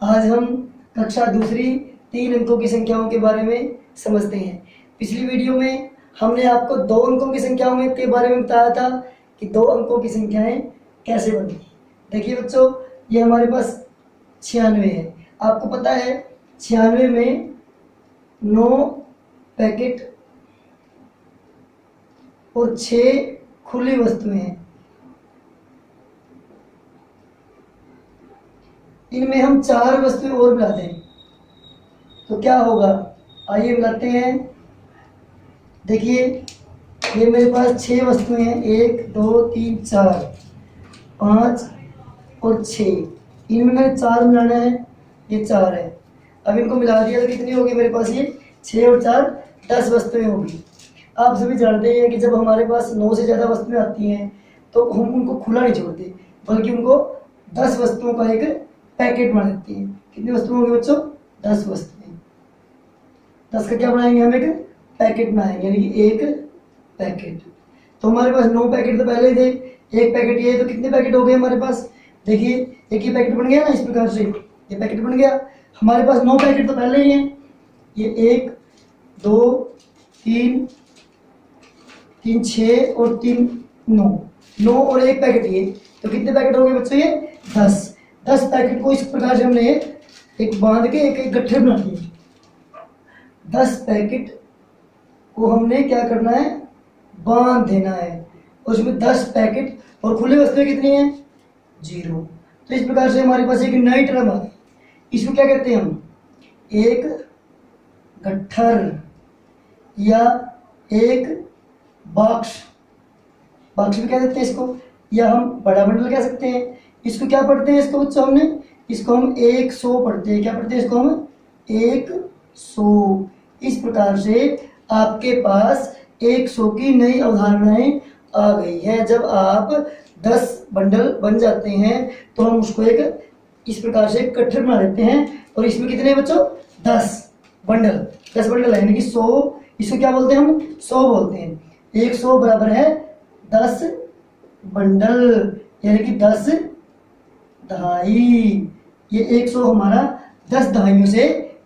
आज हम कक्षा दूसरी 3 अंकों की संख्याओं के बारे में समझते हैं। पिछली वीडियो में हमने आपको 2 अंकों की संख्याओं के बारे में बताया था कि 2 अंकों की संख्याएं कैसे बनती हैं। देखिए बच्चों, ये हमारे पास 96 है। आपको पता है 96 में 9 पैकेट और 6 खुली वस्तुएं हैं। इनमें हम 4 वस्तुएं और मिला दें तो क्या होगा, आइए मिलाते हैं। देखिए ये मेरे पास 6 वस्तुएं हैं, 1 2 3 4 5 और 6। इनमें मैंने 4 मिलाना है, ये 4 है। अब इनको मिला दिया तो कितनी होगी मेरे पास, ये 6 और 4 10 वस्तुएं होगी। आप सभी जानते हैं कि जब हमारे पास 9 से ज़्यादा वस्तुएं आती हैं तो हम उनको खुला नहीं छोड़ते, बल्कि उनको 10 वस्तुओं का एक पैकेट बना देते हैं। कितनी वस्तुएं होंगी बच्चों, 10 वस्तुएं। 10 का क्या बनाएंगे, हम एक पैकेट बनाएंगे, यानी कि एक पैकेट। तो हमारे पास 9 पैकेट तो पहले ही थे, एक पैकेट ये, तो कितने पैकेट हो गए हमारे पास। देखिए एक ही पैकेट बन गया ना, इस प्रकार से ये पैकेट बन गया। हमारे पास 9 पैकेट तो पहले ही हैं, ये 1 2 3 3 6 और 3 9 और एक पैकेट ये, तो कितने पैकेट हो गए बच्चों, ये 10 पैकेट को इस प्रकार से हमने एक बांध के एक गट्ठे बना दिए। 10 पैकेट को हमने क्या करना है, बांध देना है। और उसमें 10 पैकेट और खुली वस्तुएं कितनी हैं, 0। तो इस प्रकार से हमारे पास एक नई टर्म आ गई। इसको क्या कहते हैं हम, एक गट्ठर या एक बॉक्स भी कह देते हैं इसको, या हम बड़ा बंडल कह सकते हैं। इसको क्या पढ़ते हैं इसको बच्चों, हमने इसको हम 100 पढ़ते हैं। क्या पढ़ते हैं इसको हम, 100। इस प्रकार से आपके पास 100 की नई अवधारणाएं आ गई है। जब आप 10 बंडल बन जाते हैं तो हम उसको एक इस प्रकार से गट्ठर बना देते हैं। और इसमें कितने बच्चों, 10 बंडल है, यानी कि 100। इसको क्या बोलते हैं हम, 100 बोलते हैं। 100 बराबर है 10 बंडल, यानी कि 10 दहाई। ये 100 हमारा 10 दहाइयों से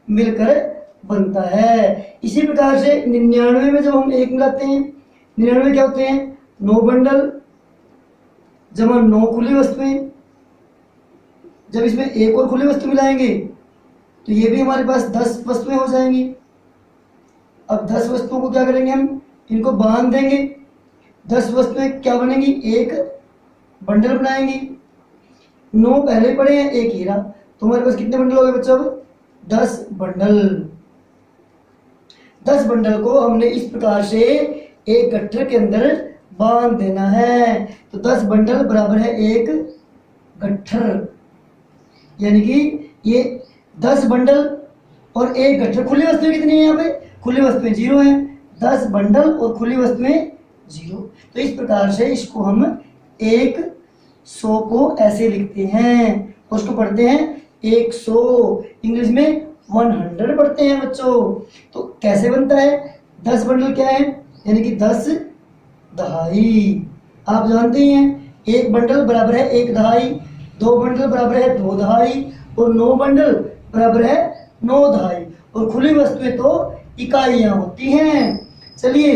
मिलकर बनता है। इसी प्रकार से 99 में जब हम 1 मिलाते हैं, 99 क्या होते हैं, 9 बंडल जमा 9 खुली वस्तुएं। जब इसमें एक और खुली वस्तु मिलाएंगे तो ये भी हमारे पास 10 वस्तुएं हो जाएंगी। अब 10 वस्तुओं को क्या करेंगे, हम इनको बांध देंगे। 10 वस्तुएं क्या बनेंगी, एक बंडल बनाएंगी। 9 पहले पड़े हैं, 1 हीरा, तो हमारे पास कितने बंडल हो गए बच्चों, अब 10 बंडल। 10 बंडल को हमने इस प्रकार से एक गट्ठर के अंदर बांध देना है। तो 10 बंडल बराबर है एक गट्ठर, यानी कि ये 10 बंडल और एक गट्ठर। खुली वस्तुएं कितनी है यहाँ पे, खुली वस्तुएं 0 हैं। 10 बंडल और खुली वस्तुएं 0। तो इस प्रकार से इसको हम 100 को ऐसे लिखते हैं, और उसको पढ़ते हैं 100। इंग्लिश में 100 पढ़ते हैं बच्चों। तो कैसे बनता है, 10 बंडल क्या है, यानी कि 10 दहाई। आप जानते ही हैं 1 बंडल बराबर है 1 दहाई, 2 बंडल बराबर है 2 दहाई, और 9 बंडल बराबर है 9 दहाई। और खुली वस्तुएं तो इकाइयां होती हैं। चलिए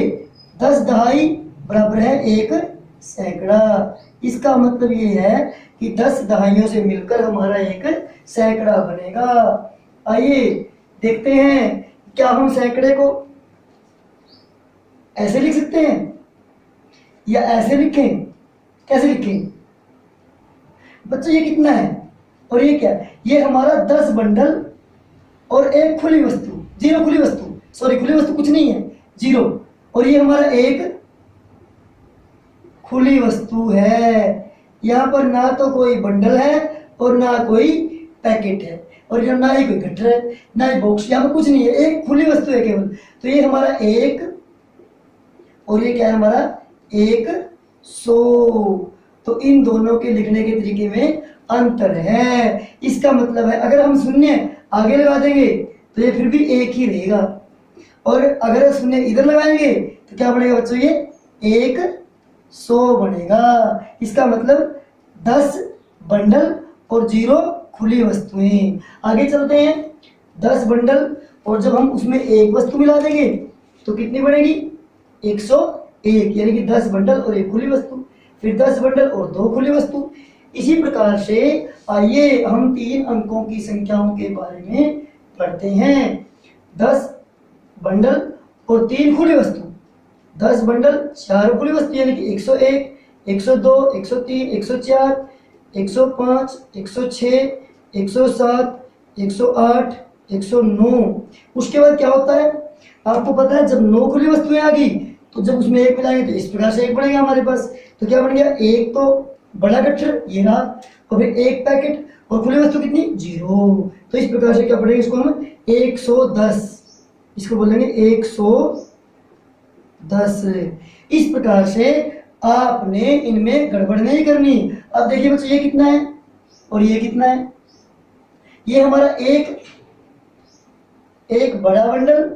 10 दहाई बराबर है 1 सैकड़ा। इसका मतलब ये है कि 10 दहाइयों से मिलकर हमारा एक सैकड़ा बनेगा। आइए देखते हैं, क्या हम सैकड़े को ऐसे लिख सकते हैं या ऐसे लिखें, कैसे लिखें बच्चों। ये कितना है और ये क्या है, ये हमारा 10 बंडल और एक खुली वस्तु, 0 खुली वस्तु, सॉरी खुली वस्तु कुछ नहीं है, 0। और ये हमारा एक खुली वस्तु है। यहाँ पर ना तो कोई बंडल है और ना कोई पैकेट है, और यहाँ ना ही कोई गट्ठर है, ना ही बॉक्स, यहाँ पर कुछ नहीं है, एक खुली वस्तु है केवल। तो ये हमारा 1 और ये क्या है हमारा 100। तो इन दोनों के लिखने के तरीके में अंतर है। इसका मतलब है अगर हम शून्य आगे लगा देंगे तो ये फिर भी 1 ही रहेगा, और अगर शून्य इधर लगाएंगे तो क्या बनेगा बच्चों, ये 100 बनेगा। इसका मतलब 10 बंडल और 0 खुली वस्तुएं। आगे चलते हैं, 10 बंडल और जब हम उसमें एक वस्तु मिला देंगे तो कितनी बनेगी? 101, यानी कि 10 बंडल और एक खुली वस्तु, फिर 10 बंडल और 2 खुली वस्तु। इसी प्रकार से आइए हम 3 अंकों की संख्याओं के बारे में पढ़ते हैं। 10 बंडल और 3 खुली वस्तु, 10 बंडल 4 खुली वस्तु यानी कि 101, 102, 103, 104, 105, 106, 107, 108, 109। उसके बाद क्या होता है आपको पता है, जब 9 खुली वस्तुएं आ गई तो जब उसमें एक मिलाएंगे तो इस प्रकार से एक बनेगा हमारे पास। तो क्या बन गया? एक तो बड़ा गट्ठर ये रहा, और फिर एक पैकेट, और खुली वस्तु कितनी? 0। तो इस प्रकार से क्या पढ़ेंगे इसको हम? 110, इसको बोलेंगे 110। इस प्रकार से आपने इनमें गड़बड़ नहीं करनी। अब देखिए बच्चों, ये कितना है और ये कितना है? ये हमारा एक बड़ा बंडल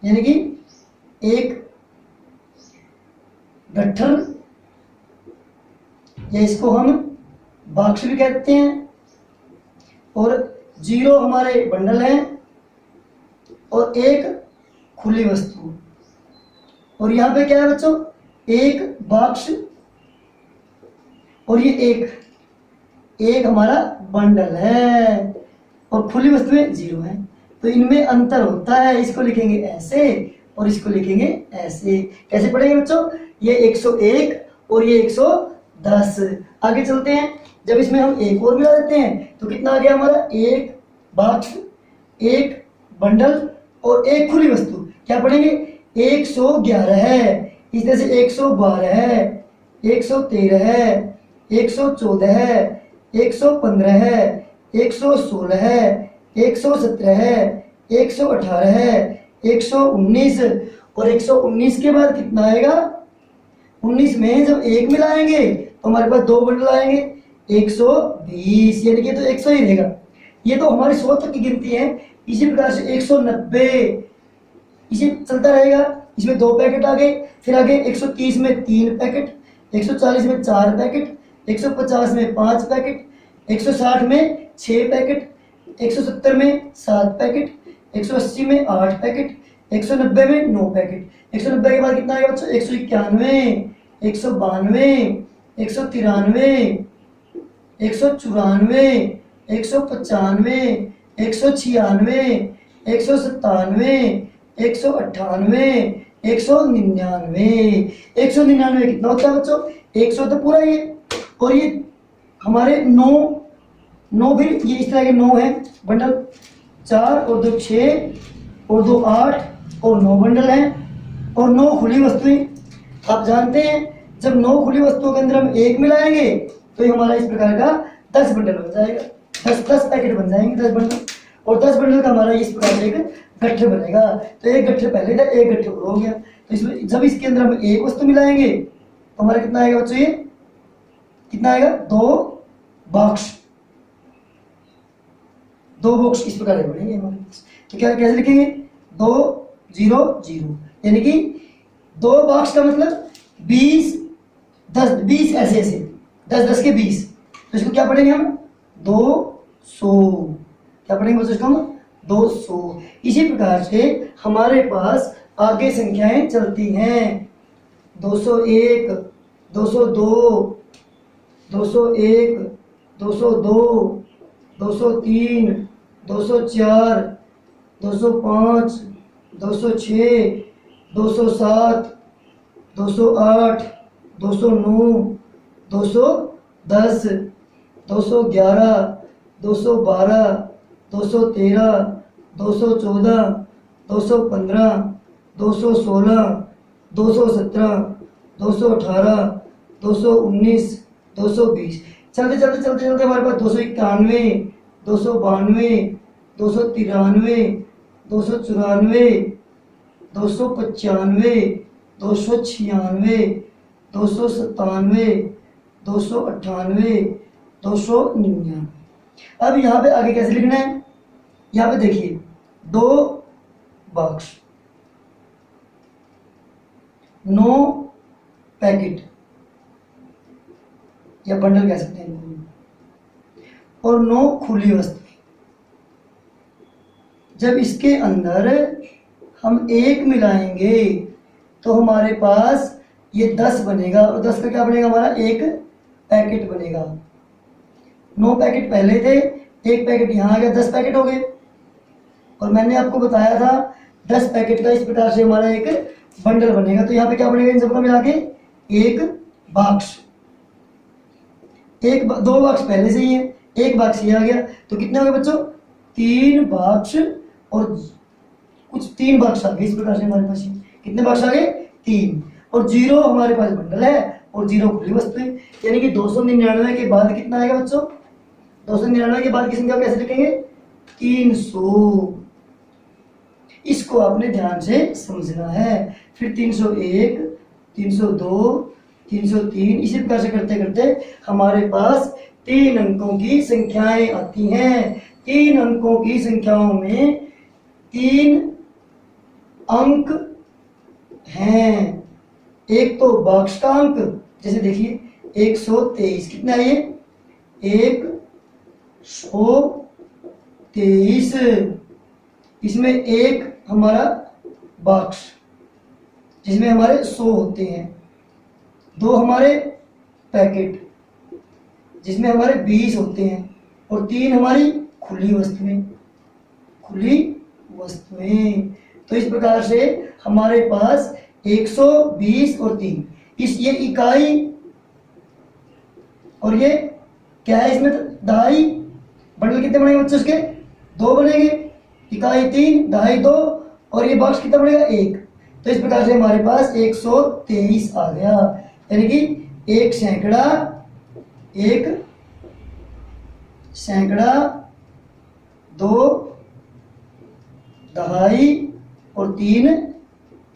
यानी कि एक गट्ठर, या इसको हम बॉक्स भी कहते हैं, और 0 हमारे बंडल हैं और एक खुली वस्तु। और यहाँ पे क्या है बच्चों? एक बॉक्स और ये एक हमारा बंडल है और खुली वस्तुएं 0 है। तो इनमें अंतर होता है, इसको लिखेंगे ऐसे और इसको लिखेंगे ऐसे। कैसे पढ़ेंगे बच्चों? ये 101 और ये 110। आगे चलते हैं, जब इसमें हम एक और मिला देते हैं तो कितना आ गया हमारा? एक बॉक्स, एक बंडल और एक खुली वस्तु। क्या पढ़ेंगे? 111 है। इस तरह से 112 है, 113 है, 114 है, 115 है, 116 है, 117 है, 118 है, 119, और 119 के बाद कितना आएगा? 19 में जब एक मिलाएंगे तो हमारे पास 2 बंडल आएंगे, 120, यानी कि तो 100 ही रहेगा। ये तो हमारी 100 तक की गिनती है। इसी प्रकार से 190 इसी चलता रहेगा। इसमें 2 पैकेट आ गए, फिर आगे 130 में 3 पैकेट, 140 में 4 पैकेट, 150 में 5 पैकेट, 160 में 6 पैकेट, 170 में 7 पैकेट, 180 में 8 पैकेट, 190 में 9 पैकेट। 190 के बाद कितना आएगा बच्चों? 191, 192, 193, 194, 195, 196, 197, 198, 199। 199 कितना होता है बच्चों? 100 तो पूरा ही है। और ये हमारे 9 भी ये इस तरह के 9 है बंडल, 4 और 2 6 और 2 8 और 9 बंडल हैं और 9 खुली वस्तुएं। आप जानते हैं जब 9 खुली वस्तुओं के अंदर हम एक मिलाएंगे तो ये हमारा इस प्रकार का 10 बंडल बन जाएगा। 10 पैकेट बन जाएंगे, 10 बंडल, और 10 बंडल का हमारा इस प्रकार से एक गट्ठर बनेगा। तो एक गट्ठर पहले था, एक गट्ठर और हो गया। तो इसमें जब इसके अंदर हम एक वस्तु मिलाएंगे तो हमारा कितना आएगा बच्चों? ये कितना आएगा? 2 बॉक्स, 2 बॉक्स इस प्रकार बनेंगे हमारे पास। तो क्या कैसे लिखेंगे? 2 0 0, यानी कि 2 बॉक्स का मतलब 20, 10 20 ऐसे ऐसे 10 10 के 20। तो इसको क्या पढ़ेंगे हम? 200। क्या पढ़ेंगे बच्चों इसको हम? 200। इसी प्रकार से हमारे पास आगे संख्याएं चलती हैं। 201, 202, 201, 202, 203, 204, 205, 206, 207, 208, 209, 210, 211, 212, 213, 214, 215, 216, 217, 218, 219, 220। चलते चलते चलते चलते हमारे पास 291, 292, 293, 294, 295, 296, 297, 298, 299। अब यहाँ पे आगे कैसे लिखना है? यहाँ पे देखिए 2 बॉक्स, 9 पैकेट, या बंडल कह सकते हैं इनको। और 9 खुली वस्तुएं। जब इसके अंदर हम 1 मिलाएंगे तो हमारे पास ये 10 बनेगा, और 10 का क्या बनेगा हमारा, एक पैकेट बनेगा। 9 पैकेट पहले थे, एक पैकेट यहाँ आ गया, 10 पैकेट हो गए। और मैंने आपको बताया था 10 पैकेट का इस प्रकार से हमारा एक बंडल बनेगा। तो यहाँ पे क्या बनेगा इन सबका मिला के, एक बॉक्स। 2 बॉक्स पहले से ही है, एक बॉक्स ये आ गया, तो कितने हो गए बच्चों, 3 बॉक्स। और कुछ 3 बॉक्स आ गए इस प्रकार से हमारे पास। कितने बॉक्स आ गए, 3। और 0 हमारे पास बंडल है और 0 खुली वस्तु है। यानी कि 299 के बाद कितना आएगा बच्चों, 299 के बाद की संख्या कैसे लिखेंगे, 300। इसको आपने ध्यान से समझना है। फिर 301, 302, 303, इसी प्रकार से करते करते हमारे पास 3 अंकों की संख्याएं आती हैं। 3 अंकों की संख्याओं में 3 अंक हैं। एक तो बॉक्स का अंक, जैसे देखिए 123, कितना है ये, 123। इसमें एक हमारा बॉक्स जिसमें हमारे 100 होते हैं, 2 हमारे पैकेट जिसमें हमारे 20 होते हैं, और 3 हमारी खुली वस्तुएं। तो इस प्रकार से हमारे पास 120 और 3, ये इकाई, और ये क्या है, इसमें दहाई। बंडल कितने बनेंगे बच्चों इसके, 2 बनेंगे, इकाई 3, दहाई 2, और ये बॉक्स कितना बनेगा, 1। तो इस प्रकार से हमारे पास 123 आ गया। यानी कि 1 सैकड़ा, 2 दहाई और 3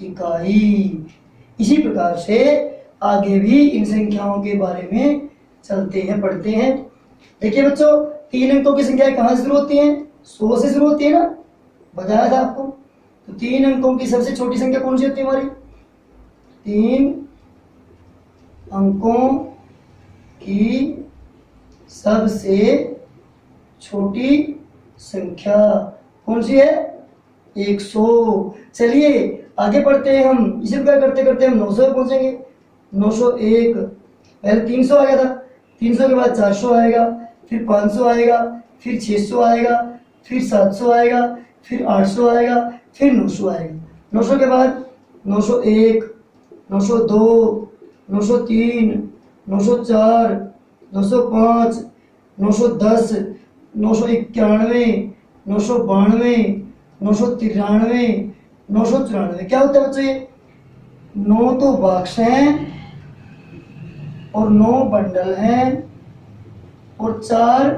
इकाई। इसी प्रकार से आगे भी इन संख्याओं के बारे में चलते हैं, पढ़ते हैं। देखिए बच्चों, 3 अंकों की संख्याएं कहाँ से शुरू होती हैं, 100 से शुरू होती है ना, बताया था आपको। तो 3 अंकों की सबसे छोटी संख्या कौन सी होती है हमारी, 3 अंकों की सबसे छोटी संख्या कौन सी है, 100। चलिए आगे बढ़ते हैं हम। इसी प्रकार करते करते हम 900 पे पहुंचेंगे। 901, पहले 300 आ गया था, 300 के बाद 400 आएगा, फिर 500 आएगा, फिर 600 आएगा, फिर 700 आएगा, फिर 800 आएगा, फिर 900 आएगा। 900 के बाद 901, 902, 903, 904, 905, 910, 991, 992, 993, 994। क्या होता है बच्चों, ये 9 तो बॉक्स हैं और 9 बंडल हैं और 4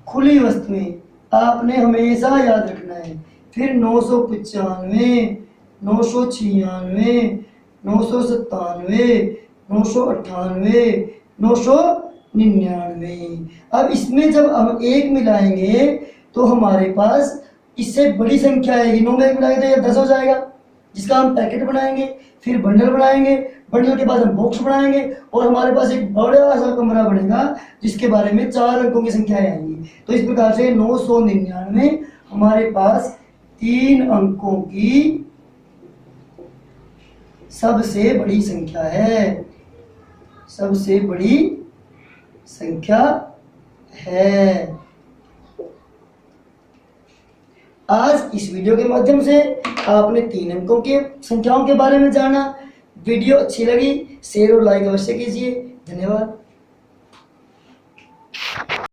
खुली वस्तुएं। आपने हमेशा याद रखना है। फिर 995, 996, 997, 998, 999। अब इसमें जब हम 1 मिलाएंगे तो हमारे पास इससे बड़ी संख्या आएगी। 9 में 1 मिलाएंगे तो ये 10 हो जाएगा, जिसका हम पैकेट बनाएंगे, फिर बंडल बनाएंगे, बंडल के बाद हम बॉक्स बनाएंगे, और हमारे पास एक बड़ा सा कमरा बनेगा जिसके बारे में 4 अंकों की संख्याएं आएंगी। तो इस प्रकार से 999 हमारे पास 3 अंकों की सबसे बड़ी संख्या है, सबसे बड़ी संख्या है। आज इस वीडियो के माध्यम से आपने 3 अंकों के संख्याओं के बारे में जाना। वीडियो अच्छी लगी शेयर और लाइक अवश्य कीजिए। धन्यवाद।